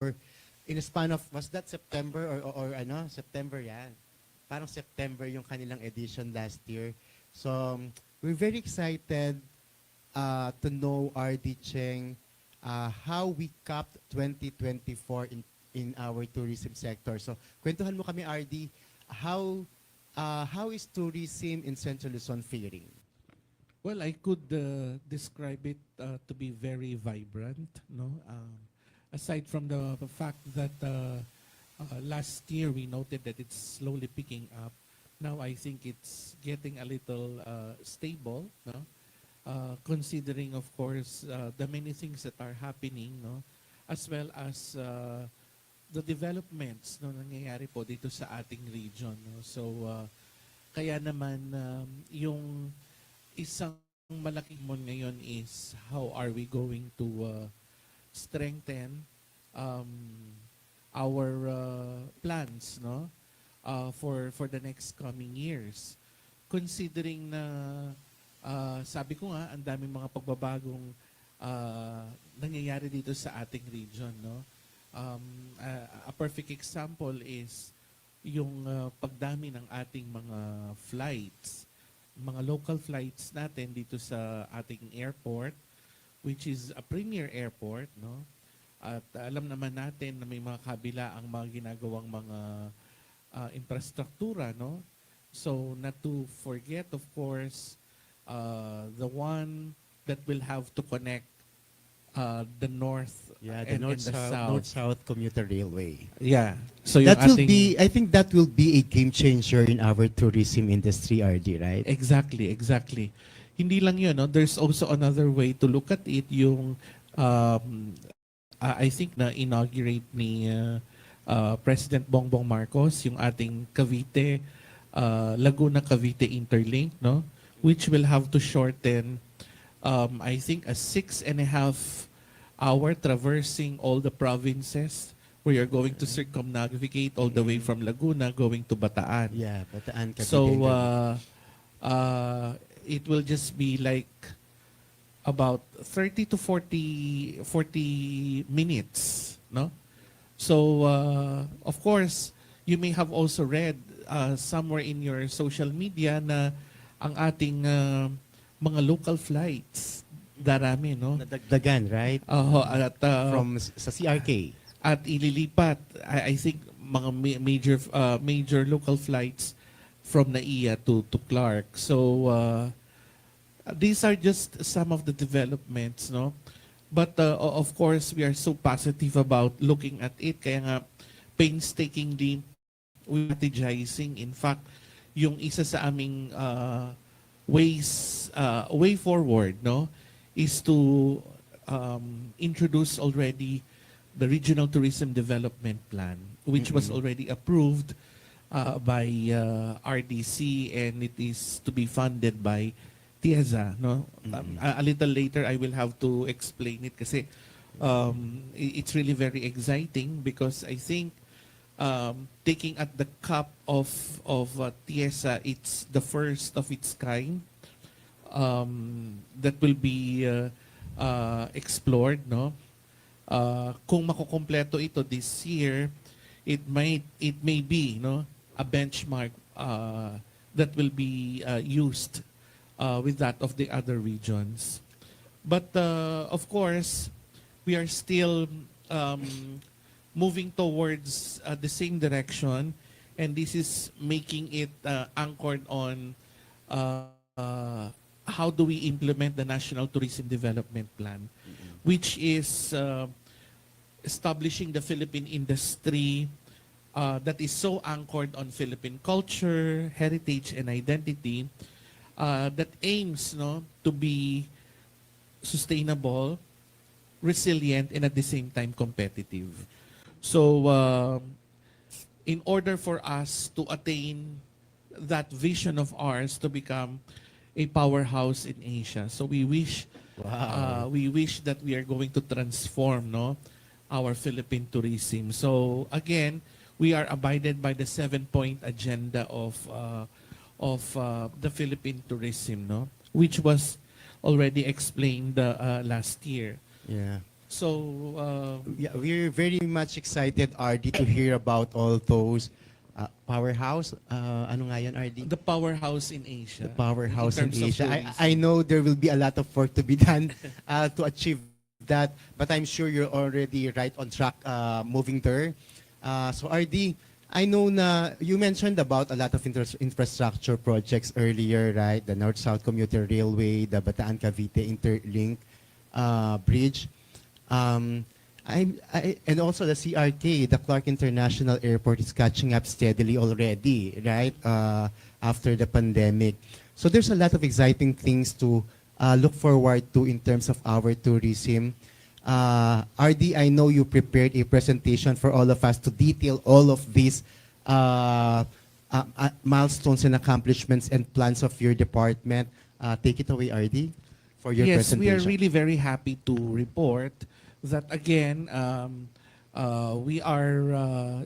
in a span of, was that September or ano? September yan. Parang September yung kanilang edition last year. So, we're very excited to know, RD Cheng, how we capped 2024 in our tourism sector. So, kwentuhan mo kami, RD, how is tourism in Central Luzon faring? Well, I could describe it to be very vibrant, no? Aside from the fact that last year we noted that it's slowly picking up, now I think it's getting a little stable, no? Considering, of course, the many things that are happening, no? As well as the developments no nangyayari po dito sa ating region, no? So kaya naman yung isang malaking mon ngayon is how are we going to strengthen our plans, no, for the next coming years, considering na sabi ko nga ang daming mga pagbabagong nangyayari dito sa ating region, no. A perfect example is yung pagdami ng ating mga flights, mga local flights natin dito sa ating airport, which is a premier airport, no? At alam naman natin na may mga kabila ang mga ginagawang mga infrastruktura, no? So not to forget, of course, the one that will have to connect the north The and the south. North-South Commuter Railway. Yeah. So yung That will ating, be, I think that will be a game changer in our tourism industry, RD, right? Exactly. Hindi lang yun, no? There's also another way to look at it, yung I think na inaugurate ni President Bongbong Marcos yung ating Cavite Laguna Cavite interlink, no? Which will have to shorten I think a 6.5-hour traversing all the provinces where you're going to circumnavigate all the way from Laguna going to Bataan. Yeah, Bataan, Cavite. So it will just be like about 30 to 40 minutes, no? So of course, you may have also read somewhere in your social media na ang ating mga local flights darami, no? Nadagdagan, right? At From sa CRK. at ililipat, I think mga major local flights from NAIA to Clark. So these are just some of the developments, no? But of course, we are so positive about looking at it. Kaya nga, painstakingly, we're strategizing. In fact, yung isa sa aming way forward, no, is to introduce already the Regional Tourism Development Plan, which was already approved by RDC, and it is to be funded by TIEZA, no? A little later I will have to explain it kasi it's really very exciting because I think taking at the cup of TIEZA, it's the first of its kind that will be explored, no? Kung makukompleto ito this year, it may be, no, a benchmark that will be used with that of the other regions. But of course, we are still moving towards the same direction, and this is making it anchored on how do we implement the National Tourism Development Plan, which is establishing the Philippine industry that is so anchored on Philippine culture, heritage, and identity, that aims, no, to be sustainable, resilient, and at the same time competitive. So in order for us to attain that vision of ours to become a powerhouse in Asia, so we wish that we are going to transform, no, our Philippine tourism. So again, we are abided by the 7-point agenda of the Philippine tourism, no, which was already explained last year. Yeah. So, Yeah, we're very much excited, RD, to hear about all those powerhouse. Ano nga yun, RD? the powerhouse in Asia, The in powerhouse in terms of Asia. I tourism. know there will be a lot of work to be done to achieve that, but I'm sure you're already right on track moving there. So RD, I know na you mentioned about a lot of infrastructure projects earlier, right? The North-South Commuter Railway, the Bataan-Cavite Interlink Bridge. Um, and also the CRK, the Clark International Airport, is catching up steadily already, right? After the pandemic. So there's a lot of exciting things to look forward to in terms of our tourism. RD, I know you prepared a presentation for all of us to detail all of these milestones and accomplishments and plans of your department. Take it away, RD, for your Yes, we are presentation. really very happy to report that again, we are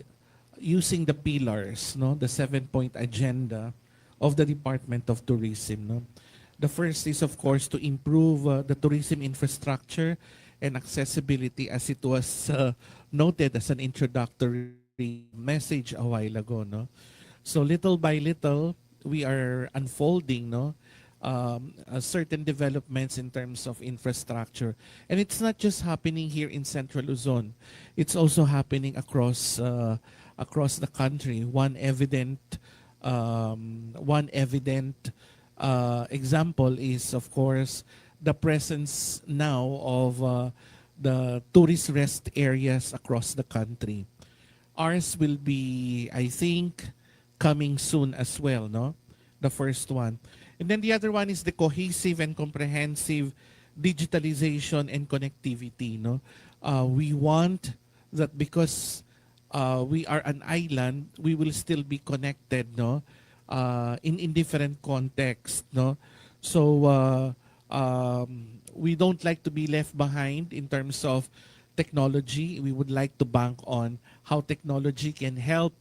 using the pillars, no, the 7-point agenda of the Department of Tourism. No? The first is, of course, to improve the tourism infrastructure and accessibility, as it was noted as an introductory message a while ago. No? So little by little, we are unfolding, no, certain developments in terms of infrastructure, and it's not just happening here in Central Luzon; it's also happening across the country. One evident example is, of course, the presence now of the tourist rest areas across the country. Ours will be, I think, coming soon as well, no? The first one. And then the other one is the cohesive and comprehensive digitalization and connectivity, no? We want that because we are an island, we will still be connected, no? In different contexts, no? So we don't like to be left behind in terms of technology. We would like to bank on how technology can help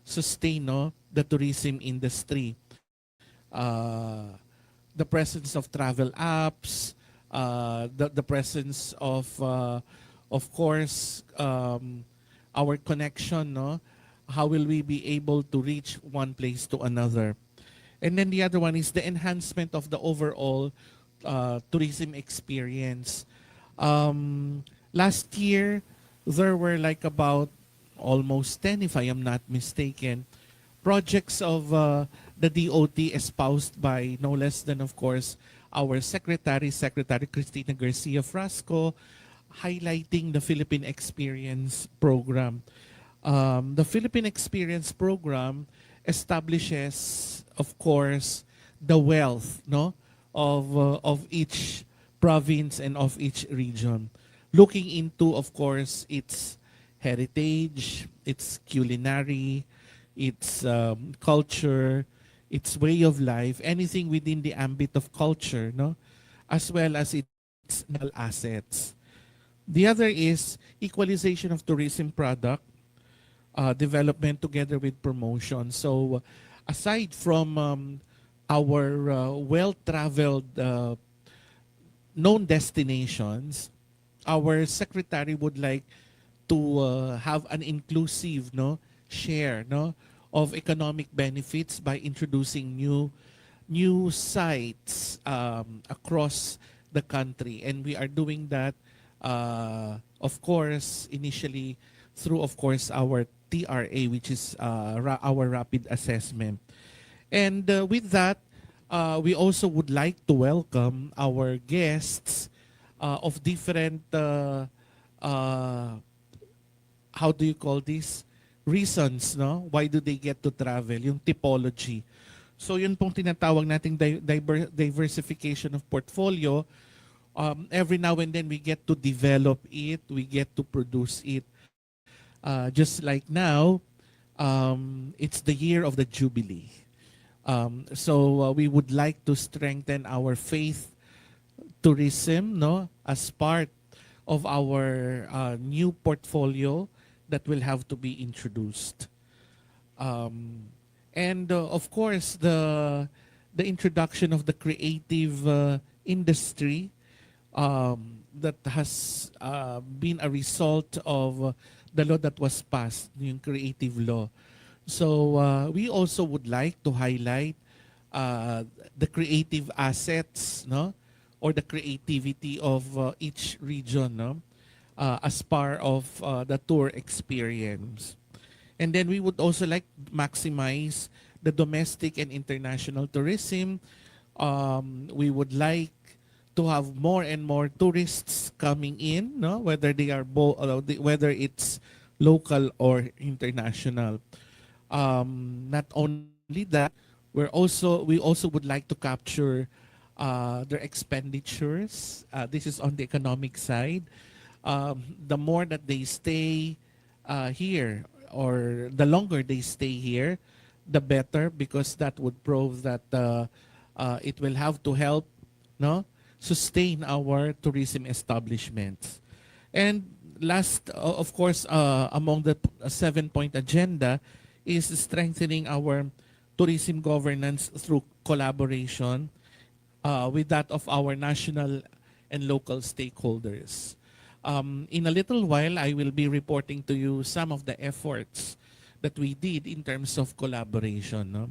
sustain, no, the tourism industry. The presence of travel apps, the presence of course, our connection, no? How will we be able to reach one place to another? And then the other one is the enhancement of the overall tourism experience. Last year, there were like about almost 10, if I am not mistaken, projects of the DOT espoused by no less than, of course, our Secretary Cristina Garcia Frasco, highlighting the Philippine Experience Program. The Philippine Experience Program establishes, of course, the wealth, no, of each province and of each region, looking into, of course, its heritage, its culinary, its culture, its way of life, anything within the ambit of culture, no, as well as its natural assets. The other is equalization of tourism product development together with promotion. So, aside from our well-traveled known destinations, our secretary would like to have an inclusive, no, share, no, of economic benefits by introducing new sites across the country, and we are doing that, of course, initially through, of course, our TRA, which is our rapid assessment. And with that, we also would like to welcome our guests of different, how do you call this? Reasons, no? Why do they get to travel? Yung typology. So yun pong tinatawag nating diversification of portfolio. Every now and then we get to develop it, we get to produce it. Just like now, it's the year of the Jubilee. So we would like to strengthen our faith tourism, no, as part of our new portfolio that will have to be introduced. And of course, the introduction of the creative industry that has been a result of the law that was passed, yung creative law. So we also would like to highlight the creative assets, no, or the creativity of each region, no, as part of the tour experience. And then we would also like to maximize the domestic and international tourism. We would like to have more and more tourists coming in, no, whether they are whether it's local or international. Not only that, we also would like to capture their expenditures. This is on the economic side. The more that they stay here, or the longer they stay here, the better, because that would prove that it will have to help, no, sustain our tourism establishments. And last, of course, among the 7-point agenda is strengthening our tourism governance through collaboration with that of our national and local stakeholders. In a little while, I will be reporting to you some of the efforts that we did in terms of collaboration. No?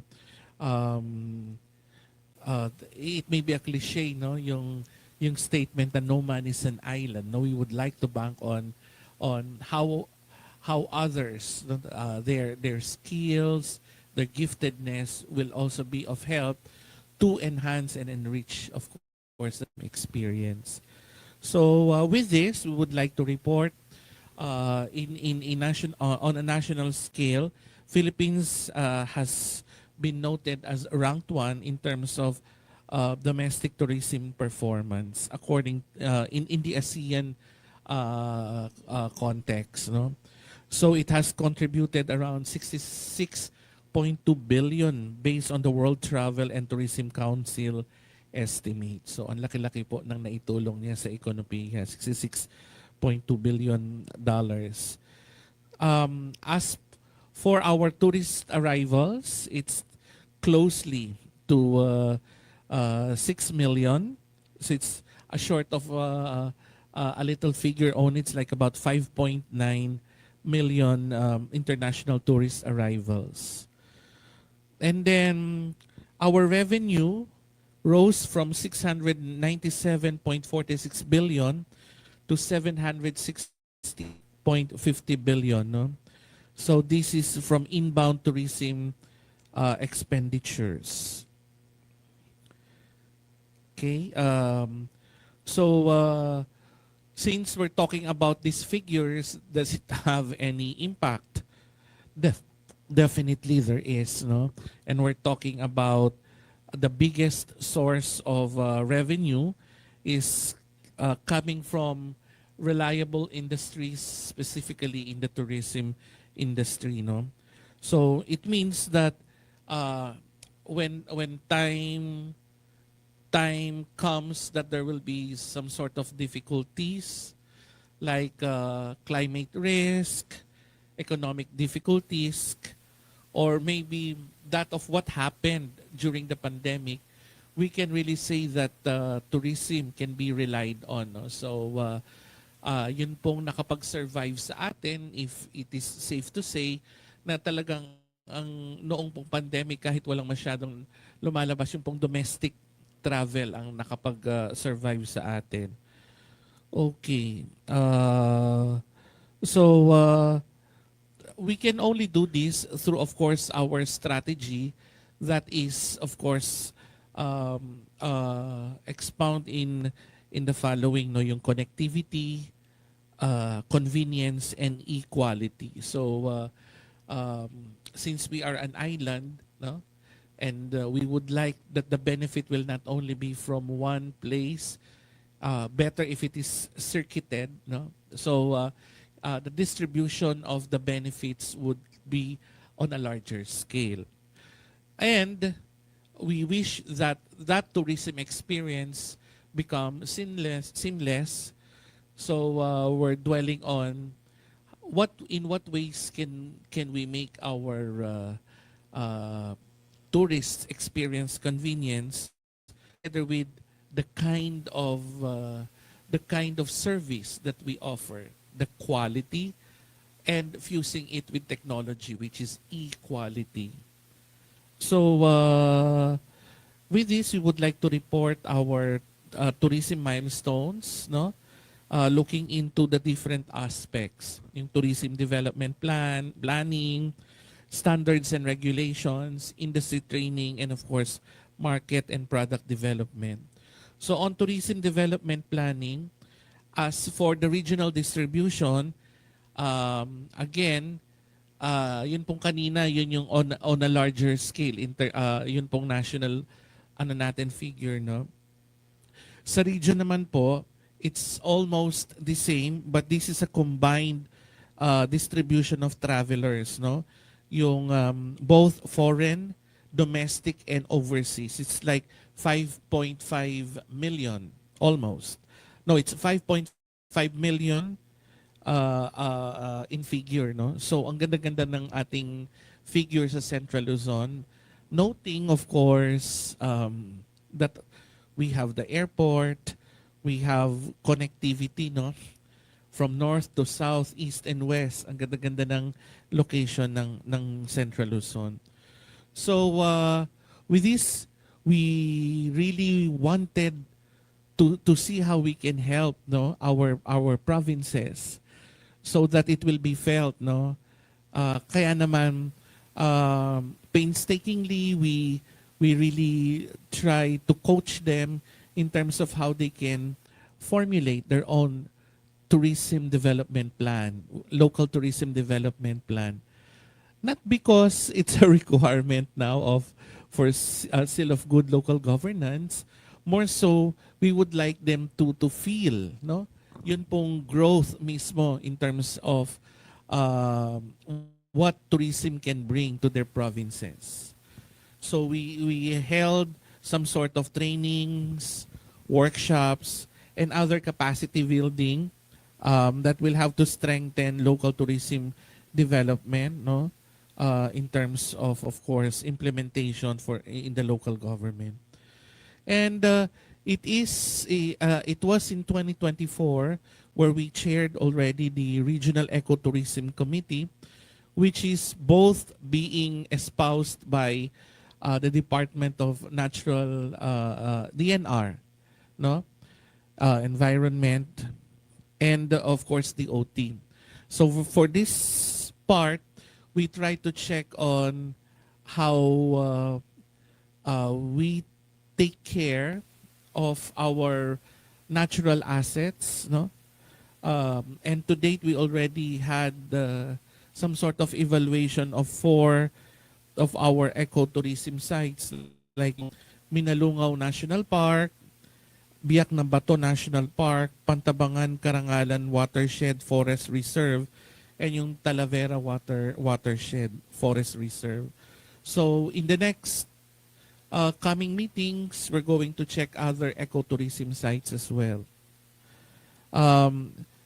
It may be a cliche, no, yung statement that no man is an island. No, we would like to bank on how others, their skills, their giftedness will also be of help to enhance and enrich, of course, the experience. So with this, we would like to report on a national scale, Philippines has been noted as ranked one in terms of domestic tourism performance, according in the ASEAN context. No? So it has contributed around 66.2 billion based on the World Travel and Tourism Council estimate. So ang laki-laki po ng naitulong niya sa ekonomiya, $66.2 billion. As for our tourist arrivals, it's closely to 6 million. So it's a short of a little figure on it's like about 5.9 million international tourist arrivals. And then our revenue rose from 697.46 billion to 760.50 billion. No? So this is from inbound tourism expenditures. Okay. So since we're talking about these figures, does it have any impact? Definitely there is, no? And we're talking about the biggest source of revenue is coming from reliable industries, specifically in the tourism industry, no? So it means that when time comes that there will be some sort of difficulties like climate risk, economic difficulties, or maybe that of what happened during the pandemic, we can really say that tourism can be relied on. No? So yun pong nakapag-survive sa atin, if it is safe to say, na talagang ang noong pong pandemic, kahit walang masyadong lumalabas, yung pong domestic travel ang nakapag-survive sa atin. Okay. So we can only do this through, of course, our strategy that is, of course, expound in the following, no, yung connectivity, convenience, and equality. So since we are an island, no, and we would like that the benefit will not only be from one place, better if it is circuited, no? So the distribution of the benefits would be on a larger scale. And we wish that that tourism experience become seamless. So we're dwelling on in what ways can we make our tourist experience convenience, together with the kind of the kind of service that we offer, the quality, and fusing it with technology, which is equality. So, with this, we would like to report our tourism milestones, no? Looking into the different aspects, yung tourism development planning, standards and regulations, industry training, and of course, market and product development. So on tourism development planning, as for the regional distribution, again, yun pong kanina, yun yung on a larger scale, yun pong national ano natin figure, no? Sa region naman po, it's almost the same, but this is a combined distribution of travelers, no? Yung both foreign, domestic, and overseas. It's like 5.5 million, almost. No, it's 5.5 million in figure, no? So, ang ganda-ganda ng ating figure sa Central Luzon. Noting, of course, that we have the airport, we have connectivity, no? From north to south, east, and west. Ang ganda-ganda ng location ng Central Luzon. So, with this, we really wanted to see how we can help, no, our provinces so that it will be felt, no. Kaya naman painstakingly we really try to coach them in terms of how they can formulate their own tourism development plan, local tourism development plan. Not because it's a requirement now for seal of good local governance, more so we would like them to feel, no, yun pong growth mismo in terms of what tourism can bring to their provinces. So we held some sort of trainings, workshops, and other capacity building that will have to strengthen local tourism development, no, in terms of course implementation in the local government. And it was in 2024 where we chaired already the Regional Ecotourism Committee, which is both being espoused by the Department of Natural DNR, no, Environment, and of course the OT. So for this part, we try to check on how we take care of our natural assets, no? And to date, we already had some sort of evaluation of 4 of our ecotourism sites, like Minalungaw National Park, Biak ng Bato National Park, Pantabangan Karangalan Watershed Forest Reserve, and yung Talavera Watershed Forest Reserve. So in the next coming meetings, we're going to check other ecotourism sites as well.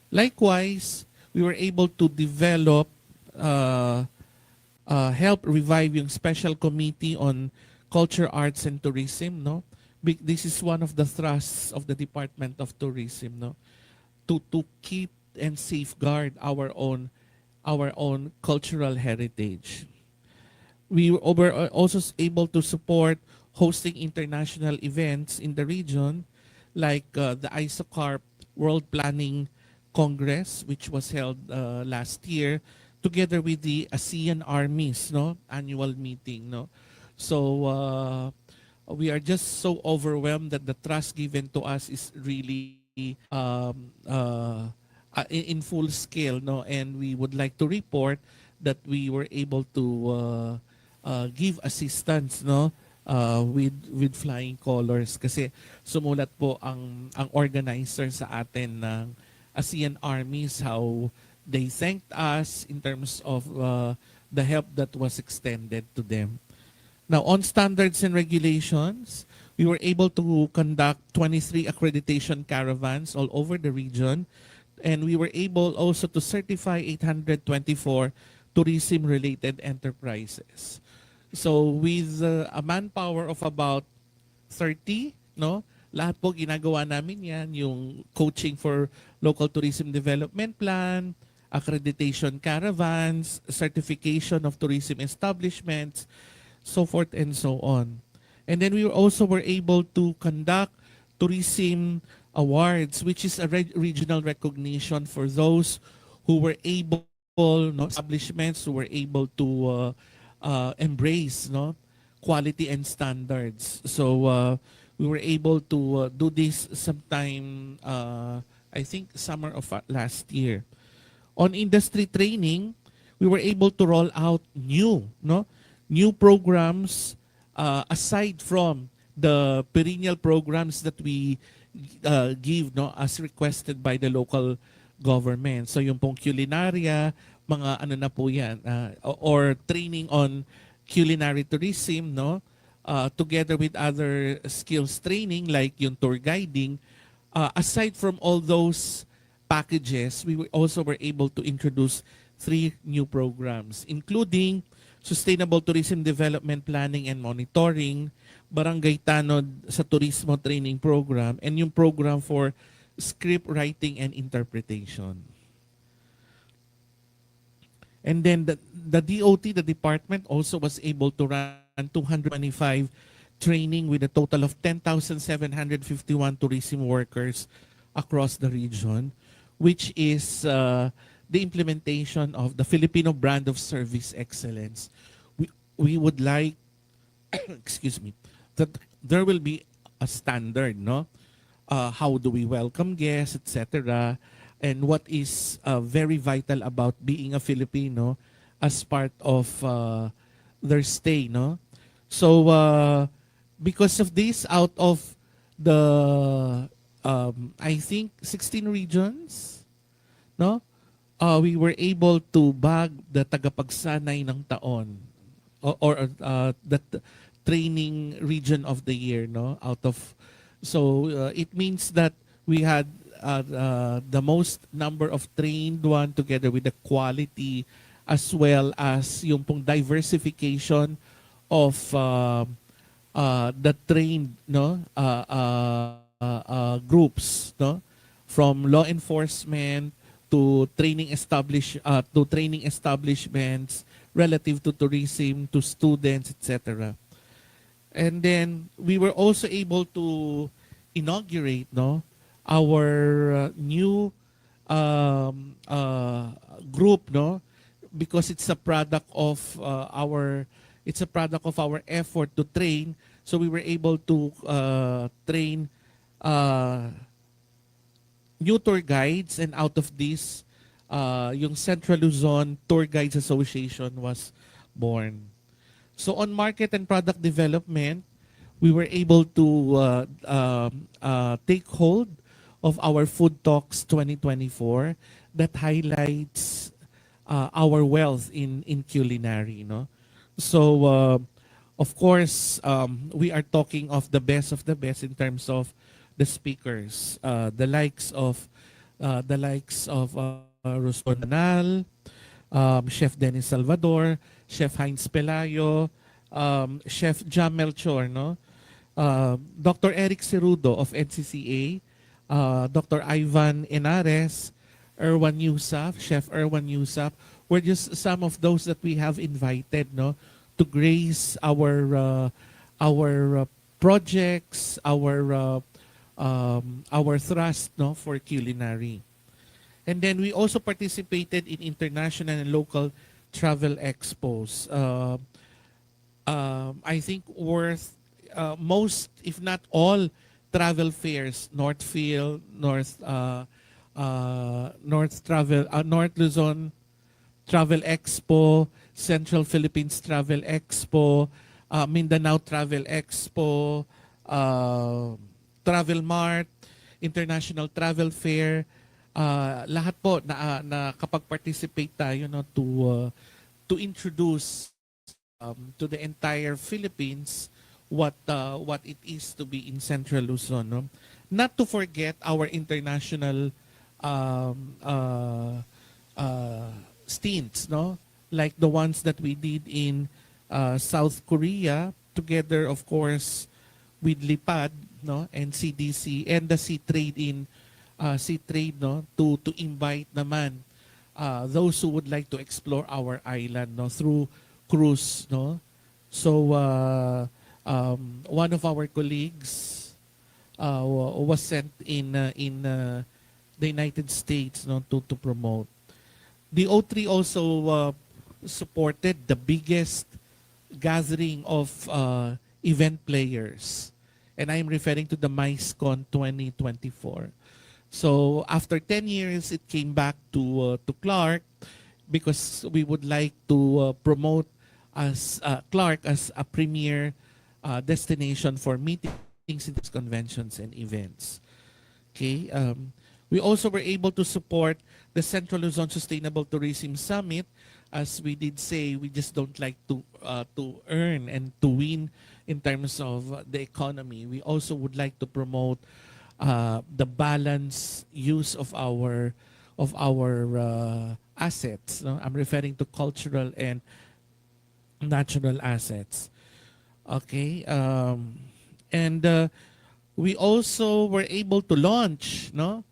Likewise, we were able to develop, help revive yung special committee on culture, arts, and tourism, no? This is one of the thrusts of the Department of Tourism, no? To keep and safeguard our own cultural heritage. We were also able to support hosting international events in the region, like the ISOCARP World Planning Congress, which was held last year, together with the ASEAN Armies, no, annual meeting, no. So we are just so overwhelmed that the trust given to us is really in full scale, no, and we would like to report that we were able to give assistance, no, with flying colors, kasi sumulat po ang organizer sa atin ng ASEAN Armies how they thanked us in terms of the help that was extended to them. Now, on standards and regulations, we were able to conduct 23 accreditation caravans all over the region, and we were able also to certify 824 tourism-related enterprises. So with a manpower of about 30, no, Lahat po ginagawa namin yan, yung coaching for local tourism development plan, accreditation caravans, certification of tourism establishments, so forth and so on. And then we also were able to conduct tourism awards, which is a regional recognition for those who were able, no, establishments who were able to embrace, no, quality and standards. So we were able to do this sometime, I think summer of last year. On industry training, we were able to roll out new programs aside from the perennial programs that we give, no, as requested by the local government. So yung pong culinarya, mga ano na po yan, or training on culinary tourism, no, together with other skills training like yung tour guiding. Aside from all those packages, we also were able to introduce 3 new programs, including Sustainable Tourism Development Planning and Monitoring, Barangay Tanod sa Turismo Training Program, and yung program for script writing and interpretation. And then the DOT, the department, also was able to run 225 training with a total of 10,751 tourism workers across the region, which is the implementation of the Filipino brand of service excellence. We would like, excuse me, that there will be a standard, no? How do we welcome guests, etc. And what is very vital about being a Filipino as part of their stay, no? So because of this, out of the I think 16 regions, no, we were able to bag the tagapagsanay ng taon, or the training region of the year, no, out of, so it means that we had the most number of trained one together with the quality, as well as yung pong diversification of the trained, no, groups, no, from law enforcement to training establishments relative to tourism, to students, etc. And then we were also able to inaugurate, no, our new group, no, because it's a product of our effort to train. So we were able to train new tour guides, and out of this, yung Central Luzon Tour Guides Association was born. So on market and product development, we were able to take hold of our Food Talks 2024 that highlights our wealth in culinary, no? So of course, we are talking of the best in terms of the speakers, the likes of Roston Manal, Chef Dennis Salvador, Chef Heinz Pelayo, Chef Jam Melchor, no? Dr. Eric Cerudo of NCCA, Dr. Ivan Enares, Erwan Yusuf, Chef Erwan Yusuf, were just some of those that we have invited, no, to grace our projects, our thrust, no, for culinary. And then we also participated in international and local travel expos. I think worth most, if not all, travel fairs, North Luzon Travel Expo, Central Philippines Travel Expo, Mindanao Travel Expo, Travel Mart, International Travel Fair, lahat po na nakapag-participate tayo, no, to introduce to the entire Philippines what it is to be in Central Luzon, no? Not to forget our international stints, no, like the ones that we did in South Korea, together, of course, with Lipad, no, and CDC and the Sea Trade Sea Trade, no, to invite naman those who would like to explore our island, no, through cruise, no. So one of our colleagues was sent in the United States, no, to promote. The O3 also supported the biggest gathering of event players, and I'm referring to the MICECon 2024. So after 10 years, it came back to Clark because we would like to promote as Clark as a premier destination for meetings, conventions, and events. Okay. We also were able to support the Central Luzon Sustainable Tourism Summit. As we did say, we just don't like to earn and to win in terms of the economy. We also would like to promote the balanced use of our assets. No? I'm referring to cultural and natural assets. Okay, and we also were able to launch, no,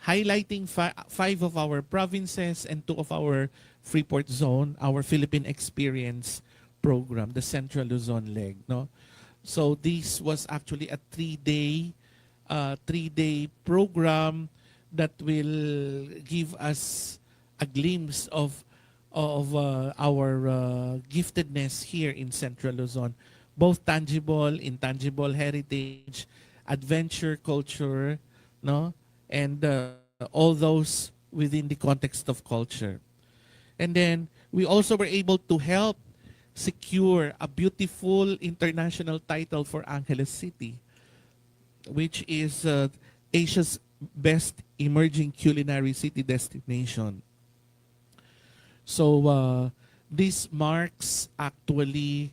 highlighting five of our provinces and two of our Freeport Zone, our Philippine Experience program, the Central Luzon leg, no. So this was actually a three-day program that will give us a glimpse of our giftedness here in Central Luzon, both tangible, intangible heritage, adventure culture, no, and all those within the context of culture. And then we also were able to help secure a beautiful international title for Angeles City, which is Asia's best emerging culinary city destination. So this marks actually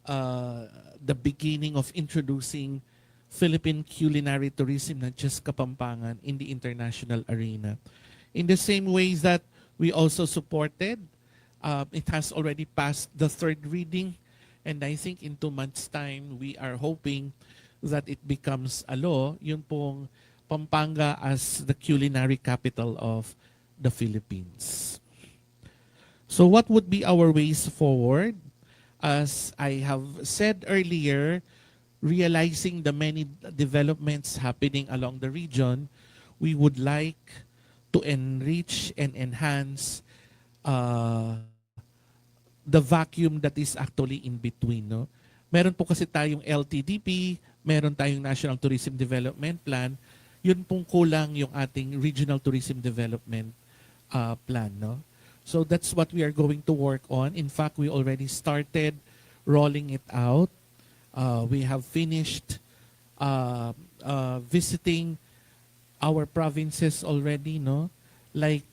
the beginning of introducing Philippine culinary tourism, not just Kapampangan, in the international arena. In the same ways that we also supported, it has already passed the third reading, and I think in 2 months' time, we are hoping that it becomes a law, yun pong Pampanga as the culinary capital of the Philippines. So what would be our ways forward? As I have said earlier, realizing the many developments happening along the region, we would like to enrich and enhance the vacuum that is actually in between. No? Meron po kasi tayong LTDP, meron tayong National Tourism Development Plan, yun pong kulang yung ating Regional Tourism Development Plan. No? So that's what we are going to work on. In fact, we already started rolling it out. We have finished visiting our provinces already, no? Like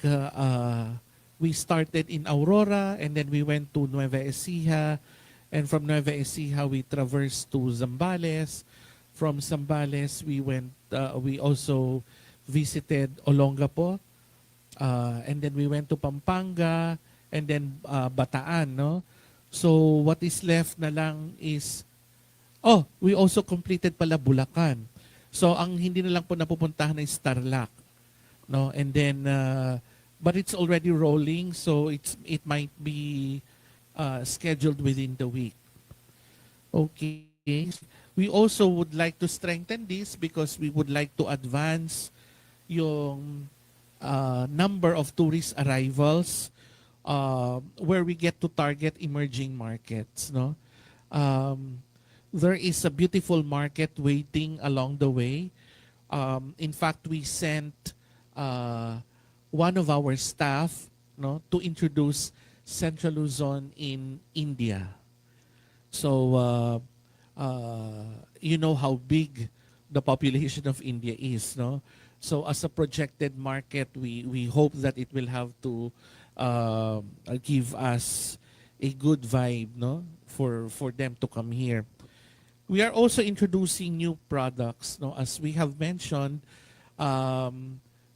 we started in Aurora, and then we went to Nueva Ecija, and from Nueva Ecija we traversed to Zambales. From Zambales we also visited Olongapo. And then we went to Pampanga, and then Bataan, no? So what is left na lang is, we also completed pala Bulacan. So ang hindi na lang po napupuntahan ay Tarlac, no? And then, but it's already rolling, so it might be scheduled within the week. Okay. We also would like to strengthen this because we would like to advance yung number of tourist arrivals where we get to target emerging markets. No, there is a beautiful market waiting along the way. In fact, we sent one of our staff, no, to introduce Central Luzon in India. So you know how big the population of India is, no? So as a projected market, we hope that it will have to give us a good vibe, no, for them to come here. We are also introducing new products, no, as we have mentioned.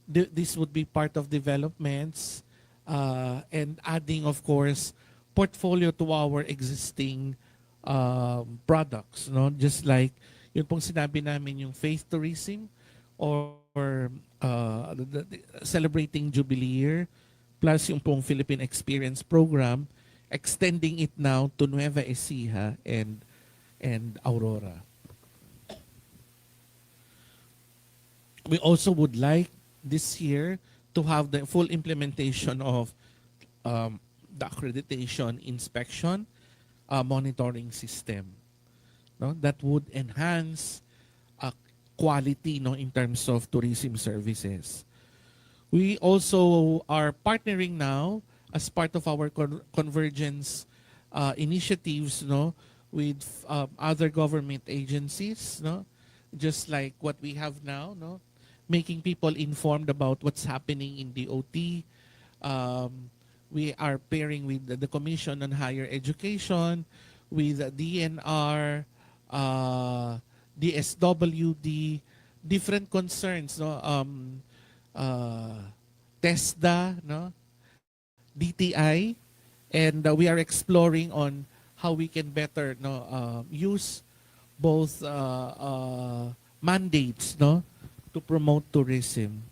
This would be part of developments and adding, of course, portfolio to our existing products, no, just like Yun pong sinabi namin yung faith tourism or celebrating Jubilee Year plus yung pong Philippine Experience Program, extending it now to Nueva Ecija and Aurora. We also would like this year to have the full implementation of the accreditation inspection monitoring system, no, that would enhance quality, no, in terms of tourism services. We also are partnering now as part of our convergence initiatives, no, with other government agencies, no, just like what we have now, no, making people informed about what's happening in the OT. We are pairing with the Commission on Higher Education, with DNR, DSWD, different concerns, no, TESDA, no, DTI, and we are exploring on how we can better, no, use both mandates, no, to promote tourism.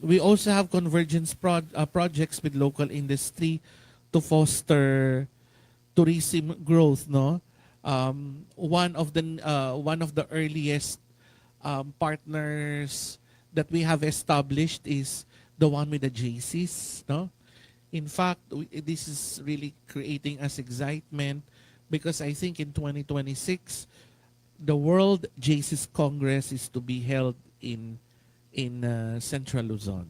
We also have convergence projects with local industry to foster tourism growth, no. One of the earliest partners that we have established is the one with the JCs, no. In fact, this is really creating us excitement because I think in 2026 the World JCs Congress is to be held in Central Luzon,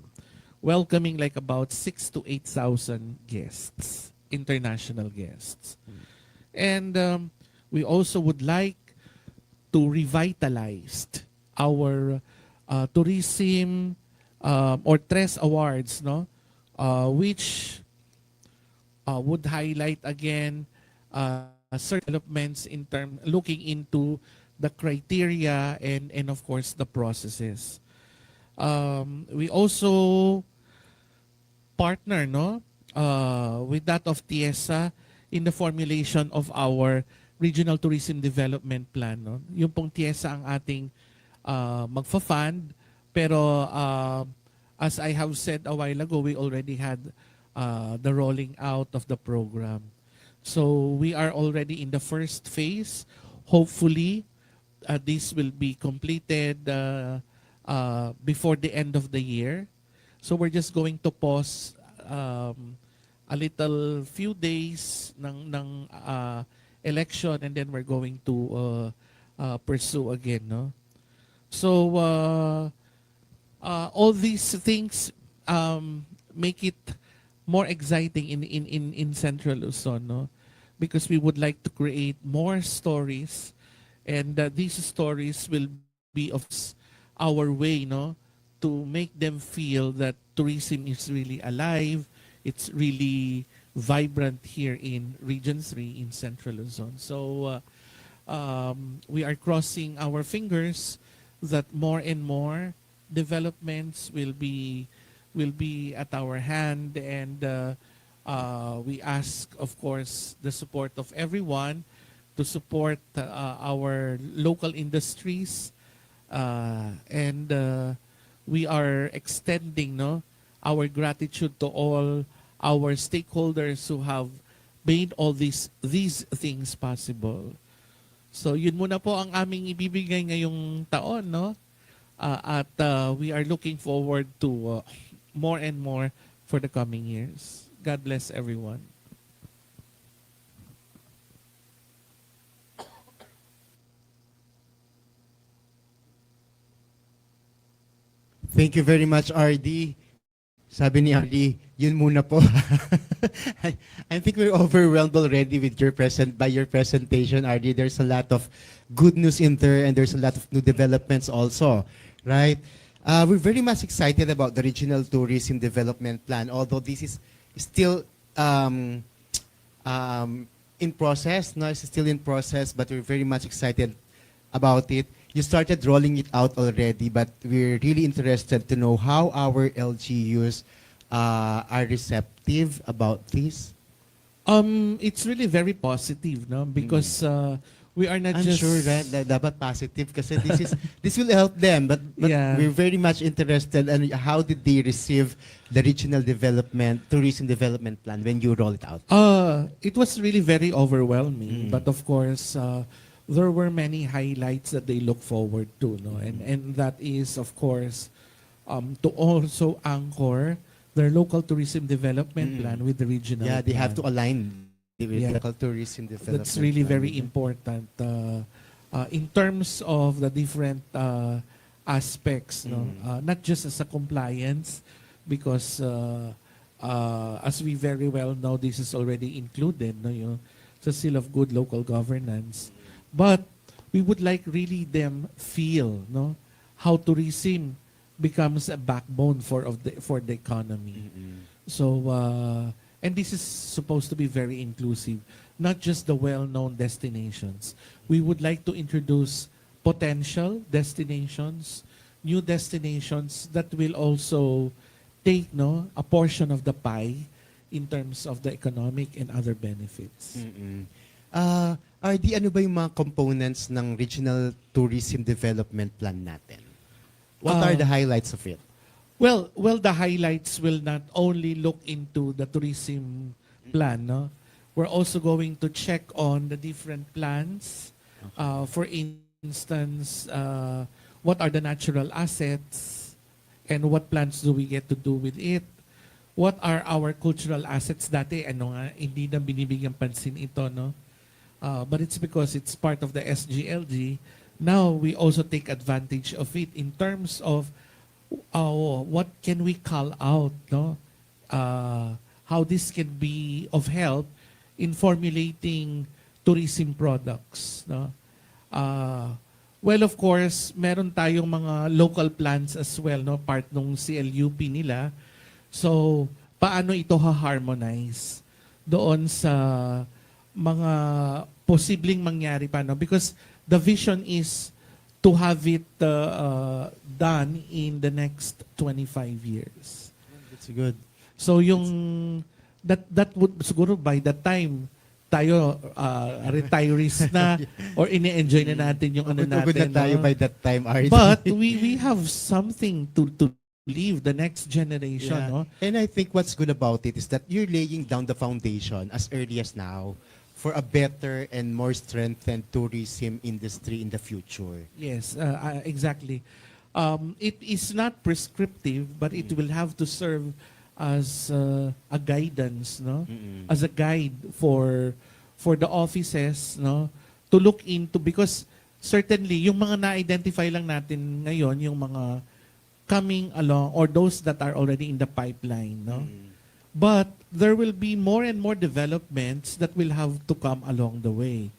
welcoming like about 6,000 to 8,000 guests, international guests. And we also would like to revitalize our tourism or TRES awards, no, which would highlight again certain developments in term looking into the criteria and of course the processes. We also partner, no, with that of TIESA in the formulation of our Regional Tourism Development Plan, no. Yung pong TIESA ang ating magfa-fund, pero as I have said a while ago, we already had the rolling out of the program. So we are already in the first phase. Hopefully, this will be completed before the end of the year. So we're just going to pause a little few days ng election, and then we're going to pursue again, no. So all these things make it more exciting in Central Luzon, no, because we would like to create more stories, and these stories will be of our way, no, to make them feel that tourism is really alive, it's really vibrant here in Region 3 in Central Luzon. So we are crossing our fingers that more and more developments will be at our hand, and we ask, of course, the support of everyone to support our local industries, and we are extending, no, our gratitude to all our stakeholders who have made all these things possible. So yun muna po ang aming ibibigay ngayong taon, no? At we are looking forward to more and more for the coming years. God bless everyone. Thank you very much, RD. Sabi ni RD, yun muna po. I think we're overwhelmed already with your by your presentation, RD. There's a lot of good news in there, and there's a lot of new developments also, right? We're very much excited about the Regional Tourism Development Plan, although this is still in process. No, it's still in process, but we're very much excited about it. You started rolling it out already, but we're really interested to know how our LGUs are receptive about this. It's really very positive, no? Because we are not I'm just sure that dapat positive kasi this will help them, but Yeah. we're very much interested in how did they receive the regional development, tourism development plan when you roll it out? It was really very overwhelming, Mm. but of course, there were many highlights that they look forward to, no? And that is, of course, to also anchor their local tourism development plan with the regional Yeah, they have to plan. align with Yeah. local tourism development. That's really plan. very important in terms of the different aspects, no? Not just as a compliance, because as we very well know, this is already included, no, yung sa seal of good local governance. But we would like really them feel, no, how tourism becomes a backbone for the economy. So, and this is supposed to be very inclusive, not just the well-known destinations. We would like to introduce potential destinations, new destinations that will also take, no, a portion of the pie in terms of the economic and other benefits. RD, ano ba yung mga components ng regional tourism development plan natin? What are the highlights of it? Well, the highlights will not only look into the tourism plan, no? We're also going to check on the different plans. For instance, what are the natural assets and what plans do we get to do with it? What are our cultural assets? Dati, ano nga, hindi na binibigyang pansin ito, no? But it's because it's part of the SGLG. Now, we also take advantage of it in terms of what can we call out, no? How this can be of help in formulating tourism products, no? Well, of course, meron tayong mga local plans as well, no? Part ng CLUP nila. So, paano ito ha-harmonize doon sa mga posibleng mangyari pa, no? Because the vision is to have it done in the next 25 years. That's good. So yung that would siguro by that time tayo retirees na or ini-enjoy na natin yung ano Pagod natin. na tayo no? by that time, RD. But we have something to leave the next generation, Yeah. no? And I think what's good about it is that you're laying down the foundation as early as now for a better and more strengthened tourism industry in the future. Yes, exactly. It is not prescriptive, but it will have to serve as a guidance, no? As a guide for the offices, no? To look into, because certainly yung mga na-identify lang natin ngayon, yung mga coming along or those that are already in the pipeline, no? But there will be more and more developments that will have to come along the way.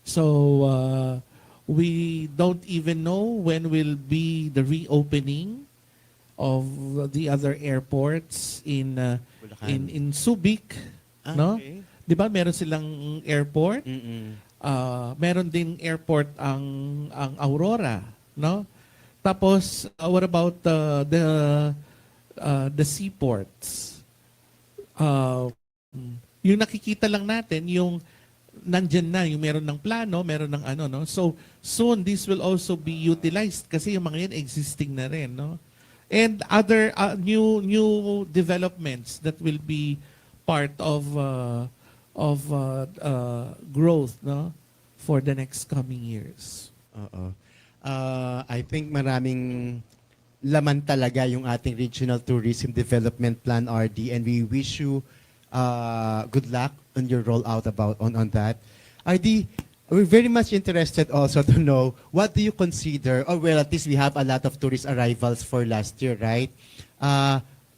So we don't even know when will be the reopening of the other airports in Subic, no? Okay. 'Di ba meron silang airport? Meron din airport ang Aurora, no? Tapos what about the seaports? Yung nakikita lang natin, yung nandyan na, yung meron ng plano, meron ng ano, no? So, soon, this will also be utilized kasi yung mga yan existing na rin, no? And other new developments that will be part of growth, no? For the next coming years. I think maraming laman talaga yung ating Regional Tourism Development Plan, RD, and we wish you good luck on your rollout on that. RD, we're very much interested also to know what do you consider, or well, at least we have a lot of tourist arrivals for last year, right?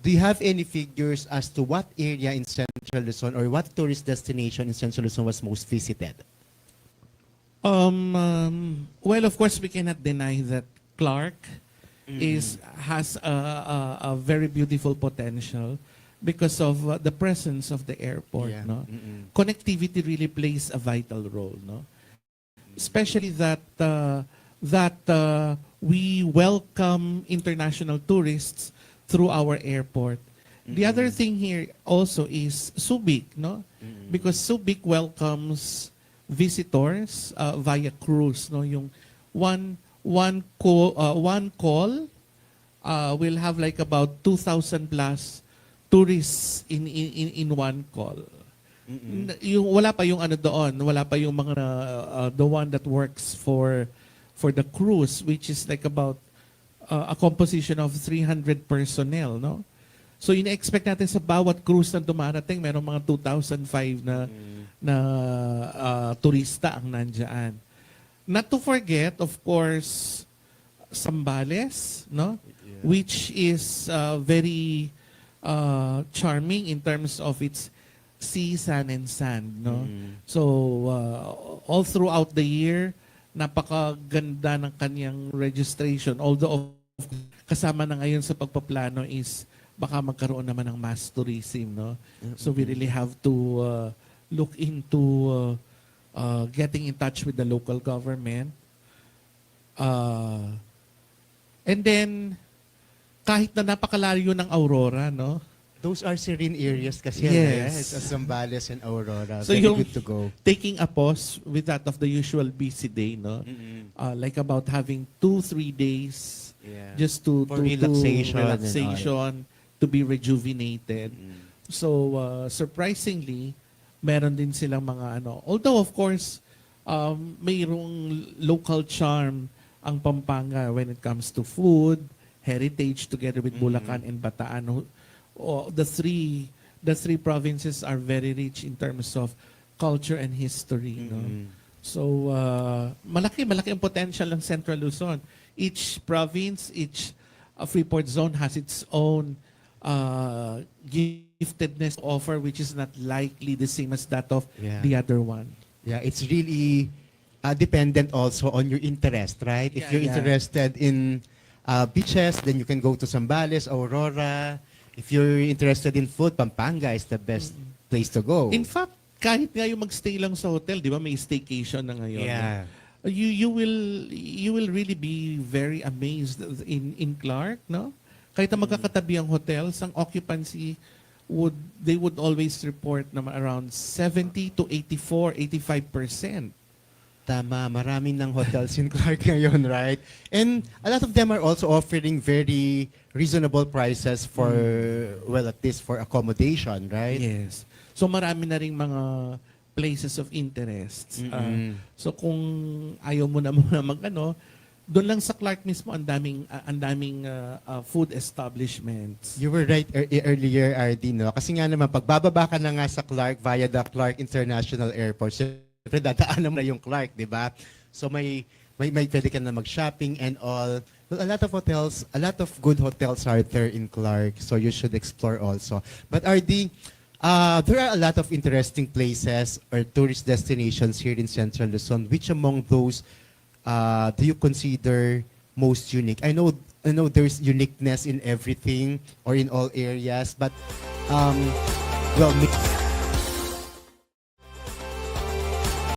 Do you have any figures as to what area in Central Luzon or what tourist destination in Central Luzon was most visited? Well, of course, we cannot deny that Clark has a very beautiful potential because of the presence of the airport. Yeah. No, connectivity really plays a vital role. No, especially that we welcome international tourists through our airport, The other thing here also is Subic, no? Because Subic welcomes visitors via cruise, no? Yung one call will have like about 2,000 plus tourists in one call. Yung wala pa yung ano doon, wala pa yung mga the one that works for the cruise, which is like about a composition of 300 personnel, no? So ina-expect natin sa bawat cruise na dumarating, merong mga 2,005 na turista ang nandiyan. Not to forget, of course, Zambales, no? Yeah. Which is very charming in terms of its sea, sun, and sand, no? So all throughout the year, napakaganda ng kanyang registration. Although kasama na ngayon sa pagpaplano is baka magkaroon naman ng mass tourism, no? So we really have to look into getting in touch with the local government. And then, kahit na napakalayo ng Aurora, no? Those are serene areas kasi. Yes. Right? Zambales and Aurora. So Very yung good to go. taking a pause with that of the usual busy day, no? Like about having 2-3 days Yeah. just to For relaxation and all. relaxation, to be rejuvenated. So surprisingly, meron din silang mga ano. Although of course, mayroong local charm ang Pampanga when it comes to food, heritage together with Bulacan and Bataan. The three provinces are very rich in terms of culture and history, no? So malaki ang potential ng Central Luzon. Each province, each Freeport zone has its own giftedness offer, which is not likely the same as that of the other one. Yeah, it's really dependent also on your interest, right? If you're interested in beaches, then you can go to Zambales, Aurora. If you're interested in food, Pampanga is the best place to go. In fact, kahit nga yung magstay lang sa hotel, di ba, may staycation na ngayon. Yeah. You will really be very amazed in Clark, no? Kahit na magkakatabi ang hotels, ang occupancy they would always report na around 70 to 85%. Tama, maraming ng hotels in Clark ngayon, right? And a lot of them are also offering very reasonable prices for, well, at least for accommodation, right? Yes. So marami na ring mga places of interest. So kung ayaw mo na muna mag-ano, doon lang sa Clark mismo ang daming food establishments. You were right earlier, RD, no? Kasi nga naman, pagbababa ka na nga sa Clark via the Clark International Airport, syempre dadaanan mo na yung Clark, di ba? So may pwede ka na mag-shopping and all. Well, a lot of hotels, a lot of good hotels are there in Clark, so you should explore also. But RD, there are a lot of interesting places or tourist destinations here in Central Luzon. Which among those do you consider most unique? I know there's uniqueness in everything or in all areas, but well,